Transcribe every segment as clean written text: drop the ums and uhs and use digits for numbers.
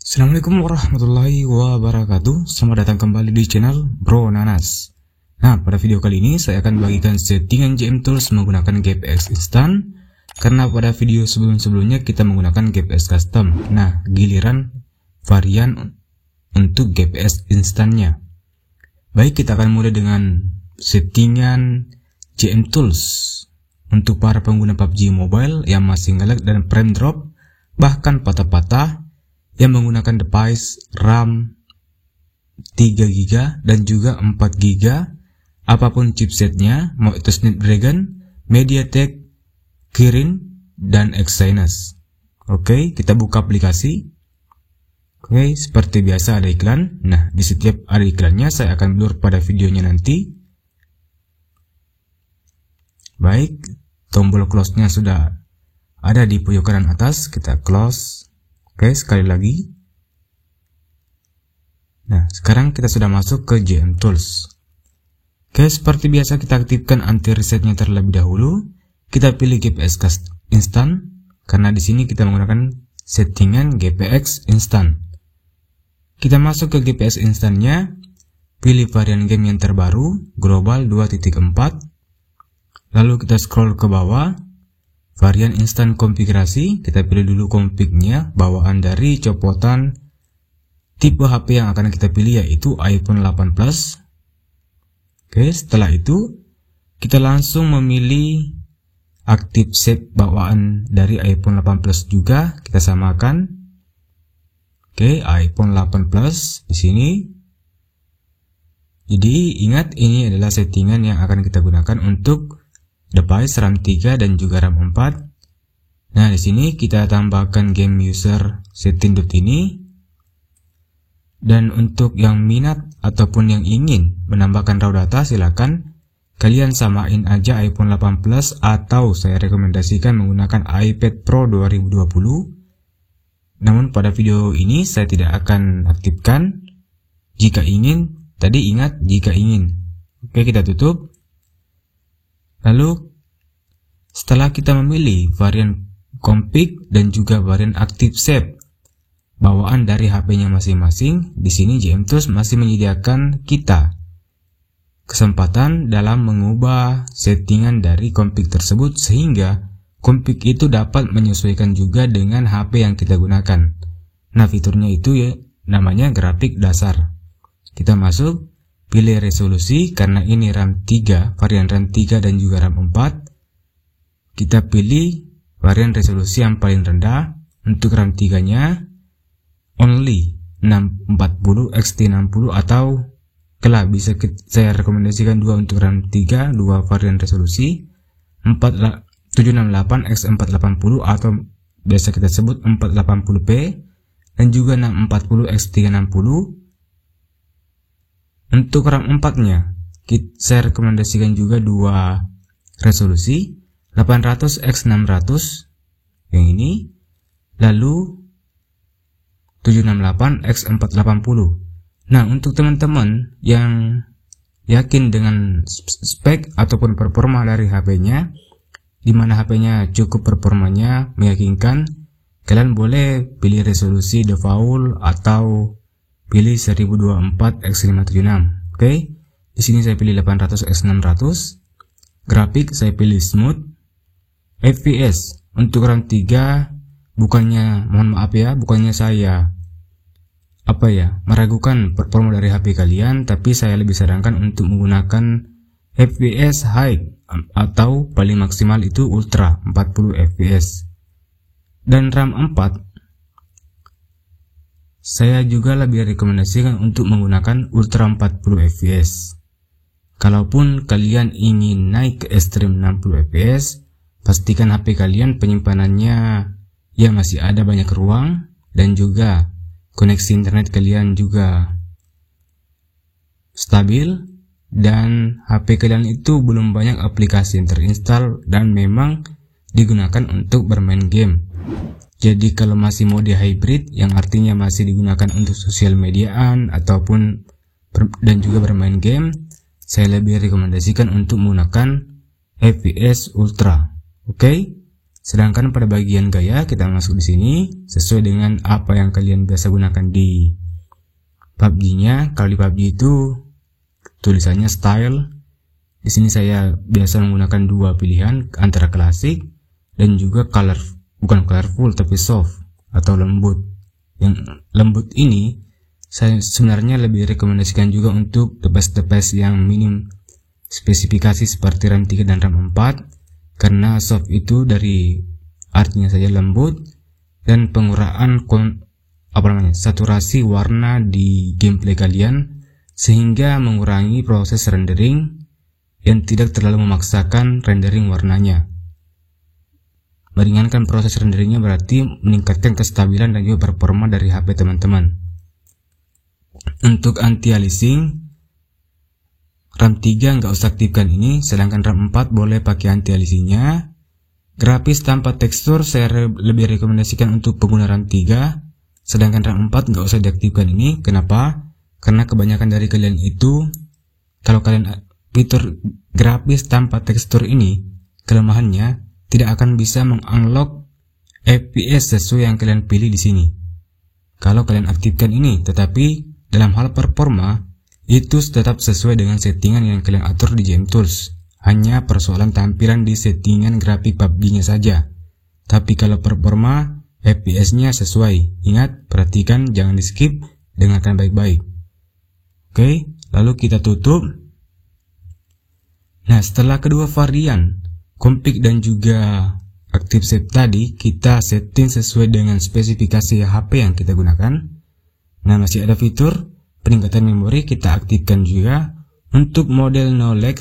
Assalamualaikum warahmatullahi wabarakatuh. Selamat datang kembali di channel Bro Nanas. Nah, pada video kali ini saya akan bagikan settingan JM Tools menggunakan GPX Instant. Karena pada video sebelum-sebelumnya kita menggunakan GPX Custom. Nah, giliran varian untuk GPX Instantnya. Baik, kita akan mulai dengan settingan JM Tools untuk para pengguna PUBG Mobile yang masih nge-lag dan frame drop, bahkan patah-patah, yang menggunakan device RAM 3GB dan juga 4GB, apapun chipsetnya, mau itu Snapdragon, MediaTek, Kirin, dan Exynos. Oke, kita buka aplikasi. Oke, seperti biasa ada iklan. Nah, di setiap ada iklannya saya akan blur pada videonya nanti. Baik, tombol close-nya sudah ada di pojok kanan atas, kita close. Oke, sekali lagi. Nah, sekarang kita sudah masuk ke JM Tools. Oke, seperti biasa kita aktifkan anti resetnya terlebih dahulu. Kita pilih GPX Instant karena di sini kita menggunakan settingan GPX Instant. Kita masuk ke GPX Instantnya, pilih varian game yang terbaru, Global 2.4. Lalu kita scroll ke bawah. Varian instan konfigurasi, kita pilih dulu config-nya, bawaan dari copotan tipe HP yang akan kita pilih yaitu iPhone 8 Plus. Oke, setelah itu kita langsung memilih active save bawaan dari iPhone 8 Plus juga, kita samakan. Oke, iPhone 8 Plus di sini. Jadi ingat, ini adalah settingan yang akan kita gunakan untuk device RAM 3 dan juga RAM 4. Nah, di sini kita tambahkan game user setting ini. Dan untuk yang minat ataupun yang ingin menambahkan raw data, silakan kalian samain aja iPhone 8 Plus atau saya rekomendasikan menggunakan iPad Pro 2020. Namun pada video ini saya tidak akan aktifkan. Jika ingin, tadi ingat jika ingin. Oke, kita tutup. Lalu setelah kita memilih varian config dan juga varian active save bawaan dari HP-nya masing-masing, di sini JM Tools masih menyediakan kita kesempatan dalam mengubah settingan dari config tersebut sehingga config itu dapat menyesuaikan juga dengan HP yang kita gunakan. Nah, fiturnya itu ya namanya grafik dasar. Kita masuk, pilih resolusi karena ini RAM 3, varian RAM 3 dan juga RAM 4. Kita pilih varian resolusi yang paling rendah. Untuk RAM 3-nya only 640 XT60 atau kelak bisa saya rekomendasikan 2 untuk RAM 3, 2 varian resolusi 768 X480 atau biasa kita sebut 480p dan juga 640 X360. Untuk RAM 4-nya saya rekomendasikan juga 2 resolusi 800 X600 yang ini, lalu 768 X480. Nah, untuk teman-teman yang yakin dengan spek ataupun performa dari HP-nya, di mana HP-nya cukup performanya meyakinkan, kalian boleh pilih resolusi default atau pilih 1024 X576. Oke, di sini saya pilih 800 X600. Grafik saya pilih smooth. FPS untuk RAM 3 bukannya, mohon maaf ya, bukannya saya meragukan performa dari HP kalian, tapi saya lebih sarankan untuk menggunakan FPS high atau paling maksimal itu ultra 40 FPS. Dan RAM 4 saya juga lebih rekomendasikan untuk menggunakan ultra 40 fps. Kalaupun kalian ingin naik ke ekstrim 60 fps, pastikan HP kalian penyimpanannya ya masih ada banyak ruang dan juga koneksi internet kalian juga stabil dan HP kalian itu belum banyak aplikasi yang terinstall dan memang digunakan untuk bermain game. Jadi kalau masih mode hybrid yang artinya masih digunakan untuk sosial mediaan ataupun dan juga bermain game, saya lebih rekomendasikan untuk menggunakan FPS Ultra. Oke, Sedangkan pada bagian gaya kita masuk di sini sesuai dengan apa yang kalian biasa gunakan di PUBG-nya. Kalau di PUBG itu tulisannya style. Di sini saya biasa menggunakan dua pilihan antara klasik dan juga bukan colorful tapi soft atau lembut. Yang lembut ini saya sebenarnya lebih rekomendasikan juga untuk device-device yang minim spesifikasi seperti RAM 3 dan RAM 4. Karena soft itu dari artinya saja lembut dan penguraan saturasi warna di gameplay kalian sehingga mengurangi proses rendering yang tidak terlalu memaksakan rendering warnanya. Meringankan proses renderingnya berarti meningkatkan kestabilan dan juga performa dari HP teman-teman. Untuk anti-aliasing, RAM 3 nggak usah aktifkan ini, sedangkan RAM 4 boleh pakai anti-aliasingnya. Grafis tanpa tekstur saya lebih rekomendasikan untuk pengguna RAM 3, sedangkan RAM 4 nggak usah diaktifkan ini. Kenapa? Karena kebanyakan dari kalian itu, kalau kalian fitur grafis tanpa tekstur ini, kelemahannya tidak akan bisa mengunlock FPS sesuai yang kalian pilih di sini. Kalau kalian aktifkan ini, tetapi dalam hal performa itu tetap sesuai dengan settingan yang kalian atur di GameTools. Hanya persoalan tampilan di settingan grafik PUBG-nya saja. Tapi kalau performa, FPS-nya sesuai. Ingat, perhatikan, jangan di skip, dengarkan baik-baik. Oke, lalu kita tutup. Nah, setelah kedua varian config dan juga active save tadi, kita setting sesuai dengan spesifikasi HP yang kita gunakan. Nah, masih ada fitur peningkatan memori, kita aktifkan juga. Untuk model no lag,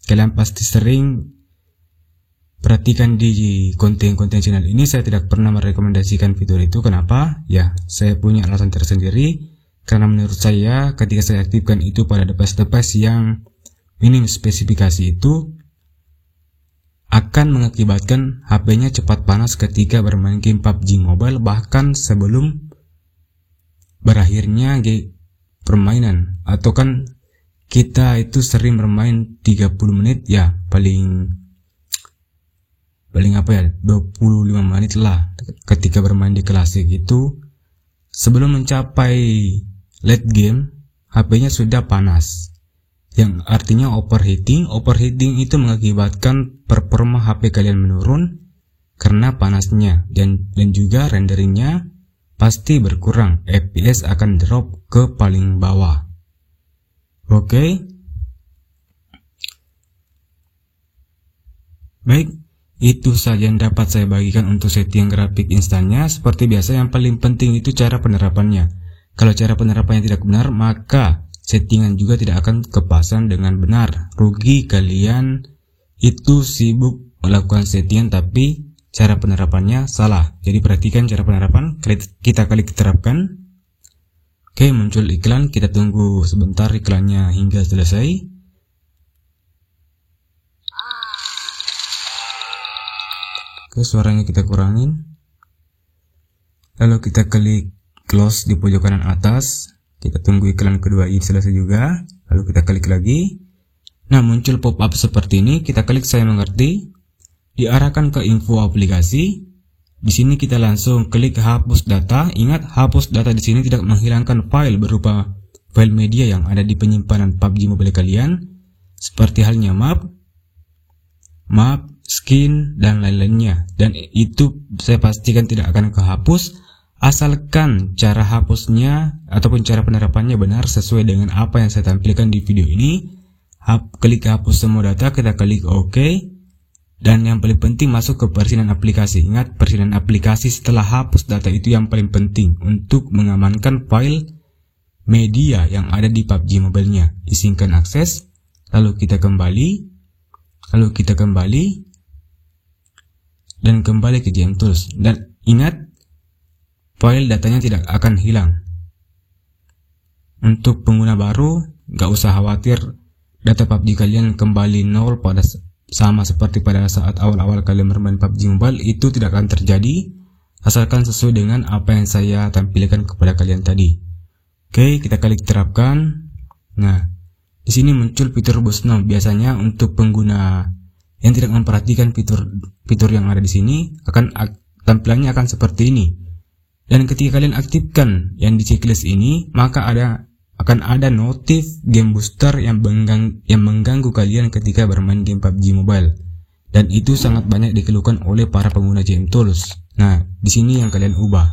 kalian pasti sering perhatikan di konten-konten channel ini, saya tidak pernah merekomendasikan fitur itu. Kenapa? Ya, saya punya alasan tersendiri. Karena menurut saya ketika saya aktifkan itu pada device-device yang minim spesifikasi itu akan mengakibatkan HP-nya cepat panas ketika bermain game PUBG Mobile, bahkan sebelum berakhirnya permainan. Atau kan kita itu sering bermain 30 menit ya, paling 25 menit lah ketika bermain di klasik itu. Sebelum mencapai late game, HP-nya sudah panas, yang artinya overheating. Overheating itu mengakibatkan performa HP kalian menurun karena panasnya, dan juga renderingnya pasti berkurang, FPS akan drop ke paling bawah. Oke. Baik, itu saja yang dapat saya bagikan untuk setting grafik instannya. Seperti biasa, yang paling penting itu cara penerapannya. Kalau cara penerapannya tidak benar, maka settingan juga tidak akan kepasang dengan benar. Rugi kalian itu sibuk melakukan settingan tapi cara penerapannya salah. Jadi perhatikan cara penerapan, kita klik terapkan. Oke, muncul iklan, kita tunggu sebentar iklannya hingga selesai. Oke, suaranya kita kurangin. Lalu kita klik close di pojok kanan atas. Kita tunggu iklan kedua ini selesai juga. Lalu kita klik lagi. Nah, muncul pop-up seperti ini. Kita klik saya mengerti. Diarahkan ke info aplikasi. Di sini kita langsung klik hapus data. Ingat, hapus data di sini tidak menghilangkan file berupa file media yang ada di penyimpanan PUBG Mobile kalian, seperti halnya map, skin, dan lain-lainnya. Dan itu saya pastikan tidak akan kehapus, asalkan cara hapusnya ataupun cara penerapannya benar sesuai dengan apa yang saya tampilkan di video ini. Klik hapus semua data, kita klik OK. Dan yang paling penting masuk ke persiapan aplikasi. Ingat, persiapan aplikasi setelah hapus data itu yang paling penting untuk mengamankan file media yang ada di PUBG Mobile-nya. Izinkan akses, lalu kita kembali, dan kembali ke GameTools. Dan ingat, file datanya tidak akan hilang. Untuk pengguna baru, gak usah khawatir data PUBG kalian kembali nol sama seperti pada saat awal-awal kalian bermain PUBG Mobile. Itu tidak akan terjadi asalkan sesuai dengan apa yang saya tampilkan kepada kalian tadi. Oke, kita klik terapkan. Nah, di sini muncul fitur boost now. Biasanya untuk pengguna yang tidak memperhatikan fitur yang ada di sini, tampilannya akan seperti ini. Dan ketika kalian aktifkan yang di checklist ini, maka akan ada notif game booster yang mengganggu kalian ketika bermain game PUBG Mobile. Dan itu sangat banyak dikeluhkan oleh para pengguna GM Tools. Nah, di sini yang kalian ubah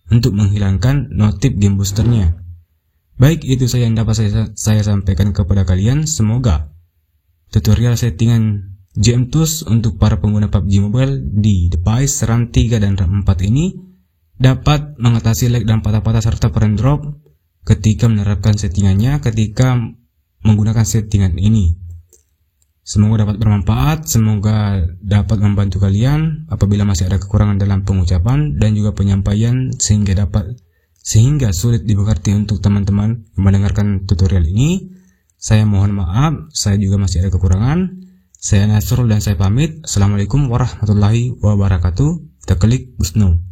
untuk menghilangkan notif game boosternya. Baik, itu saja yang dapat saya sampaikan kepada kalian. Semoga tutorial settingan GM Tools untuk para pengguna PUBG Mobile di device RAM 3 dan RAM 4 ini dapat mengatasi lag dan patah-patah serta frame drop ketika menerapkan settingannya ketika menggunakan settingan ini. Semoga dapat bermanfaat, semoga dapat membantu kalian apabila masih ada kekurangan dalam pengucapan dan juga penyampaian sehingga sulit dimengerti untuk teman-teman yang mendengarkan tutorial ini. Saya mohon maaf, saya juga masih ada kekurangan. Saya Nasrul dan saya pamit. Assalamualaikum warahmatullahi wabarakatuh. Kita klik Busno.